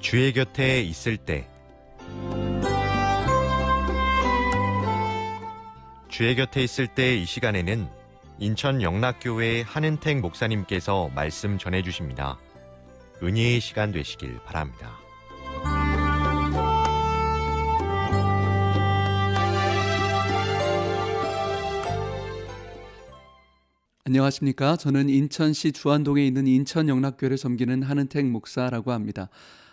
주의 곁에 있을 때 주의 곁에 있을 때 이 시간에는 인천 영락교회 한은택 목사님께서 말씀 전해주십니다. 은혜의 시간 되시길 바랍니다. 안녕하십니까. 저는 인천시 주안동에 있는 인천 영락교회를 섬기는 한은택 목사라고 합니다.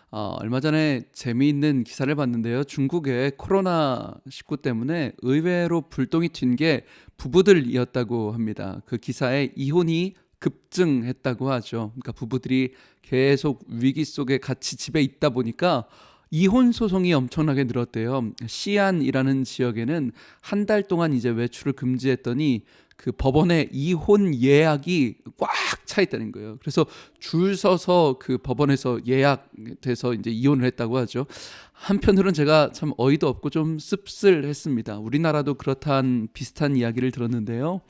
얼마 전에 재미있는 기사를 봤는데요. 중국에 코로나19 때문에 의외로 불똥이 튄 게 부부들이었다고 합니다. 그 기사에 이혼이 급증했다고 하죠. 그러니까 부부들이 계속 위기 속에 같이 집에 있다 보니까 이혼 소송이 엄청나게 늘었대요. 시안이라는 지역에는 한 달 동안 이제 외출을 금지했더니 그 법원에 이혼 예약이 꽉 차 있다는 거예요. 그래서 줄 서서 그 법원에서 예약돼서 이제 이혼을 했다고 하죠. 한편으로는 제가 참 어이도 없고 좀 씁쓸했습니다. 우리나라도 그렇다는 비슷한 이야기를 들었는데요.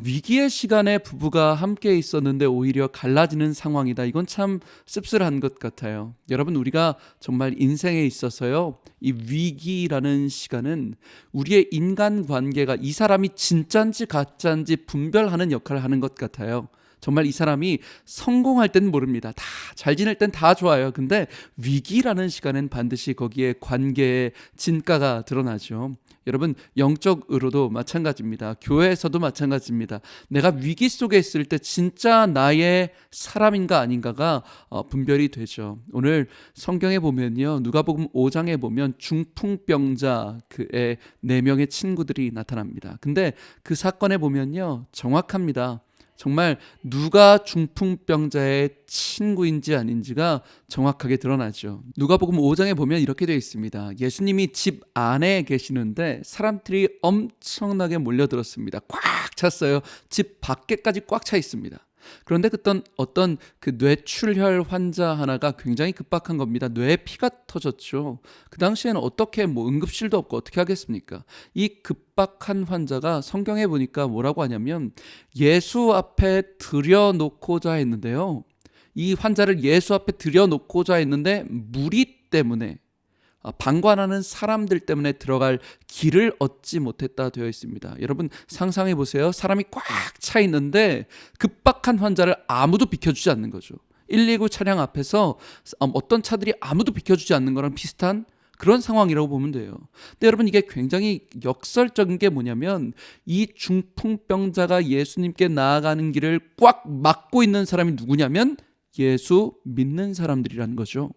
위기의 시간에 부부가 함께 있었는데 오히려 갈라지는 상황이다. 이건 참 씁쓸한 것 같아요. 여러분, 우리가 정말 인생에 있어서요, 이 위기라는 시간은 우리의 인간관계가 이 사람이 진짜인지 가짜인지 분별하는 역할을 하는 것 같아요. 정말 이 사람이 성공할 땐 모릅니다. 다 잘 지낼 땐 다 좋아요. 근데 위기라는 시간엔 반드시 거기에 관계의 진가가 드러나죠. 여러분, 영적으로도 마찬가지입니다. 교회에서도 마찬가지입니다. 내가 위기 속에 있을 때 진짜 나의 사람인가 아닌가가 분별이 되죠. 오늘 성경에 보면요, 누가복음 5장에 보면 중풍병자 그의 4명의 친구들이 나타납니다. 근데 그 사건에 보면요, 정확합니다. 정말 누가 중풍병자의 친구인지 아닌지가 정확하게 드러나죠. 누가복음 5장에 보면 이렇게 되어 있습니다. 예수님이 집 안에 계시는데 사람들이 엄청나게 몰려들었습니다. 꽉 찼어요. 집 밖에까지 꽉 차 있습니다. 그런데 어떤 그 뇌출혈 환자 하나가 굉장히 급박한 겁니다. 뇌에 피가 터졌죠. 그 당시에는 어떻게 응급실도 없고 어떻게 하겠습니까? 이 급박한 환자가 성경에 보니까 뭐라고 하냐면 예수 앞에 들여놓고자 했는데요. 이 환자를 예수 앞에 들여놓고자 했는데 무리 때문에, 방관하는 사람들 때문에 들어갈 길을 얻지 못했다 되어 있습니다. 여러분, 상상해 보세요. 사람이 꽉 차 있는데 급박한 환자를 아무도 비켜주지 않는 거죠. 119 차량 앞에서 어떤 차들이 아무도 비켜주지 않는 거랑 비슷한 그런 상황이라고 보면 돼요. 근데 여러분, 이게 굉장히 역설적인 게 뭐냐면 이 중풍병자가 예수님께 나아가는 길을 꽉 막고 있는 사람이 누구냐면 예수 믿는 사람들이라는 거죠.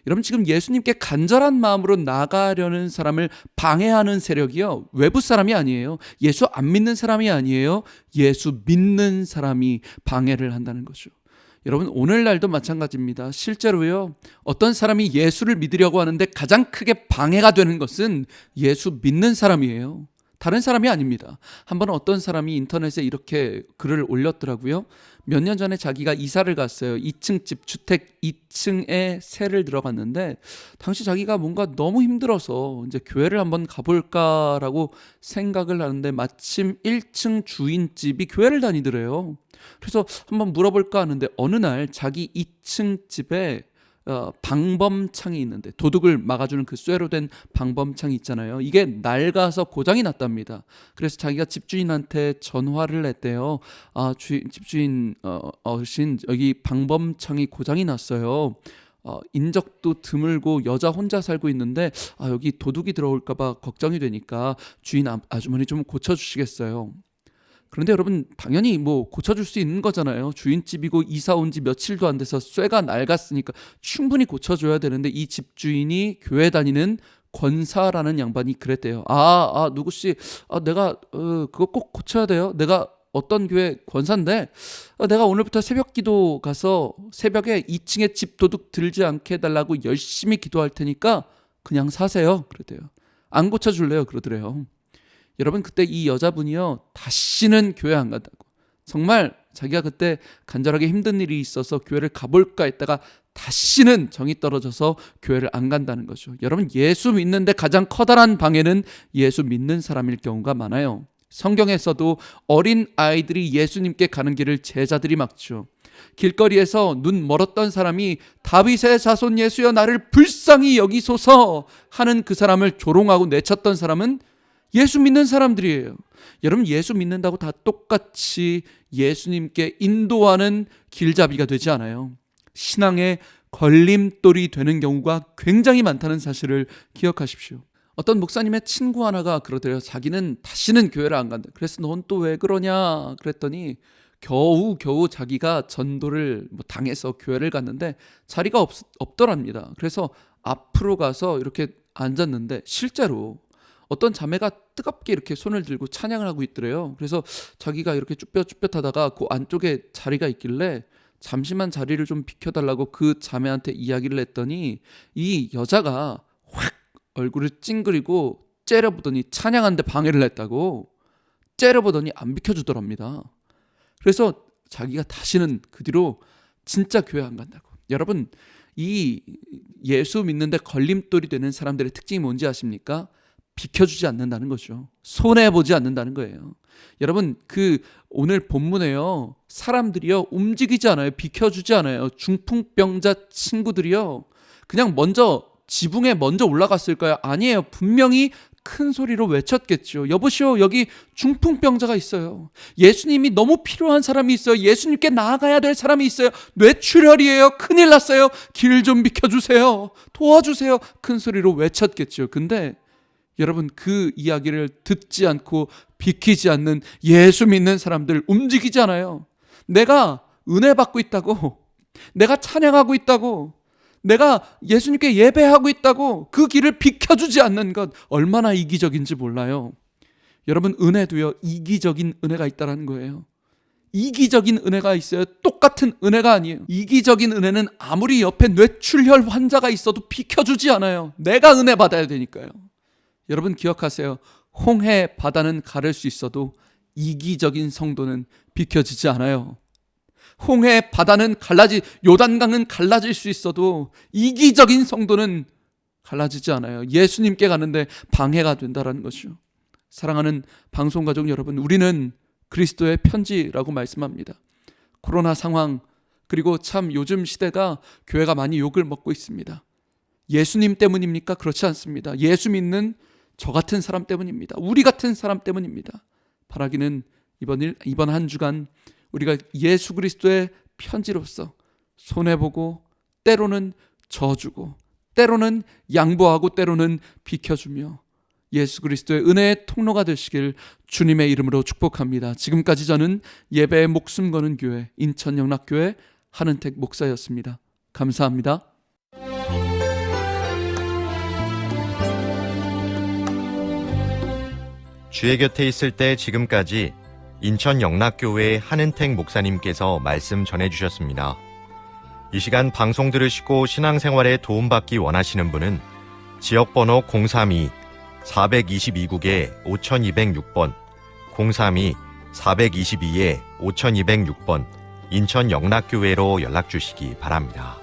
여러분, 지금 예수님께 간절한 마음으로 나가려는 사람을 방해하는 세력이요, 외부 사람이 아니에요. 예수 안 믿는 사람이 아니에요. 예수 믿는 사람이 방해를 한다는 거죠. 여러분, 오늘날도 마찬가지입니다. 실제로요, 어떤 사람이 예수를 믿으려고 하는데 가장 크게 방해가 되는 것은 예수 믿는 사람이에요. 다른 사람이 아닙니다. 한번 어떤 사람이 인터넷에 이렇게 글을 올렸더라고요. 몇 년 전에 자기가 이사를 갔어요. 2층 집, 주택 2층에 새를 들어갔는데 당시 자기가 뭔가 너무 힘들어서 이제 교회를 한번 가볼까라고 생각을 하는데 마침 1층 주인집이 교회를 다니더래요. 그래서 한번 물어볼까 하는데 어느 날 자기 2층 집에 방범창이 있는데, 도둑을 막아주는 그 쇠로 된 방범창이 있잖아요. 이게 낡아서 고장이 났답니다. 그래서 자기가 집주인한테 전화를 했대요. 집주인 어르신, 여기 방범창이 고장이 났어요. 인적도 드물고 여자 혼자 살고 있는데 여기 도둑이 들어올까봐 걱정이 되니까 주인 아주머니 좀 고쳐주시겠어요? 그런데 여러분, 당연히 고쳐줄 수 있는 거잖아요. 주인집이고 이사 온 지 며칠도 안 돼서 쇠가 낡았으니까 충분히 고쳐줘야 되는데 이 집주인이 교회 다니는 권사라는 양반이 그랬대요. 누구씨, 내가 그거 꼭 고쳐야 돼요. 내가 어떤 교회 권사인데 내가 오늘부터 새벽 기도 가서 새벽에 2층에 집 도둑 들지 않게 해달라고 열심히 기도할 테니까 그냥 사세요. 그랬대요. 안 고쳐줄래요? 그러더래요. 여러분, 그때 이 여자분이요, 다시는 교회 안 간다고, 정말 자기가 그때 간절하게 힘든 일이 있어서 교회를 가볼까 했다가 다시는 정이 떨어져서 교회를 안 간다는 거죠. 여러분, 예수 믿는데 가장 커다란 방해는 예수 믿는 사람일 경우가 많아요. 성경에서도 어린 아이들이 예수님께 가는 길을 제자들이 막죠. 길거리에서 눈 멀었던 사람이 다윗의 자손 예수여 나를 불쌍히 여기소서 하는 그 사람을 조롱하고 내쳤던 사람은 예수 믿는 사람들이에요. 여러분, 예수 믿는다고 다 똑같이 예수님께 인도하는 길잡이가 되지 않아요. 신앙의 걸림돌이 되는 경우가 굉장히 많다는 사실을 기억하십시오. 어떤 목사님의 친구 하나가 그러더래요. 자기는 다시는 교회를 안 간다. 그래서 넌 또 왜 그러냐 그랬더니 겨우 자기가 전도를 당해서 교회를 갔는데 자리가 없더랍니다. 그래서 앞으로 가서 이렇게 앉았는데 실제로 어떤 자매가 뜨겁게 이렇게 손을 들고 찬양을 하고 있더래요. 그래서 자기가 이렇게 쭈뼛쭈뼛하다가 그 안쪽에 자리가 있길래 잠시만 자리를 좀 비켜달라고 그 자매한테 이야기를 했더니 이 여자가 확 얼굴을 찡그리고 째려보더니 찬양하는데 방해를 했다고 째려보더니 안 비켜주더랍니다. 그래서 자기가 다시는 그 뒤로 진짜 교회 안 간다고. 여러분, 이 예수 믿는데 걸림돌이 되는 사람들의 특징이 뭔지 아십니까? 비켜주지 않는다는 거죠. 손해보지 않는다는 거예요. 여러분, 그 오늘 본문에요, 사람들이요 움직이지 않아요. 비켜주지 않아요. 중풍병자 친구들이요 그냥 지붕에 먼저 올라갔을까요? 아니에요. 분명히 큰 소리로 외쳤겠죠. 여보시오, 여기 중풍병자가 있어요. 예수님이 너무 필요한 사람이 있어요. 예수님께 나아가야 될 사람이 있어요. 뇌출혈이에요. 큰일 났어요. 길 좀 비켜주세요. 도와주세요. 큰 소리로 외쳤겠죠. 근데 여러분, 그 이야기를 듣지 않고 비키지 않는 예수 믿는 사람들 움직이지 않아요. 내가 은혜 받고 있다고, 내가 찬양하고 있다고, 내가 예수님께 예배하고 있다고 그 길을 비켜주지 않는 것 얼마나 이기적인지 몰라요. 여러분, 은혜도요 이기적인 은혜가 있다는 거예요. 이기적인 은혜가 있어요. 똑같은 은혜가 아니에요. 이기적인 은혜는 아무리 옆에 뇌출혈 환자가 있어도 비켜주지 않아요. 내가 은혜 받아야 되니까요. 여러분 기억하세요. 홍해 바다는 가를 수 있어도 이기적인 성도는 비켜지지 않아요. 홍해 바다는 요단강은 갈라질 수 있어도 이기적인 성도는 갈라지지 않아요. 예수님께 가는데 방해가 된다는 것이죠. 사랑하는 방송가족 여러분, 우리는 그리스도의 편지라고 말씀합니다. 코로나 상황, 그리고 참 요즘 시대가 교회가 많이 욕을 먹고 있습니다. 예수님 때문입니까? 그렇지 않습니다. 예수 믿는 저 같은 사람 때문입니다. 우리 같은 사람 때문입니다. 바라기는 이번 한 주간 우리가 예수 그리스도의 편지로서 손해보고 때로는 져주고 때로는 양보하고 때로는 비켜주며 예수 그리스도의 은혜의 통로가 되시길 주님의 이름으로 축복합니다. 지금까지 저는 예배에 목숨 거는 교회 인천영락교회 한은택 목사였습니다. 감사합니다. 주의 곁에 있을 때 지금까지 인천 영락교회 한은택 목사님께서 말씀 전해주셨습니다. 이 시간 방송 들으시고 신앙생활에 도움받기 원하시는 분은 지역번호 032-422국에 5206번, 032-422-5206번 인천 영락교회로 연락주시기 바랍니다.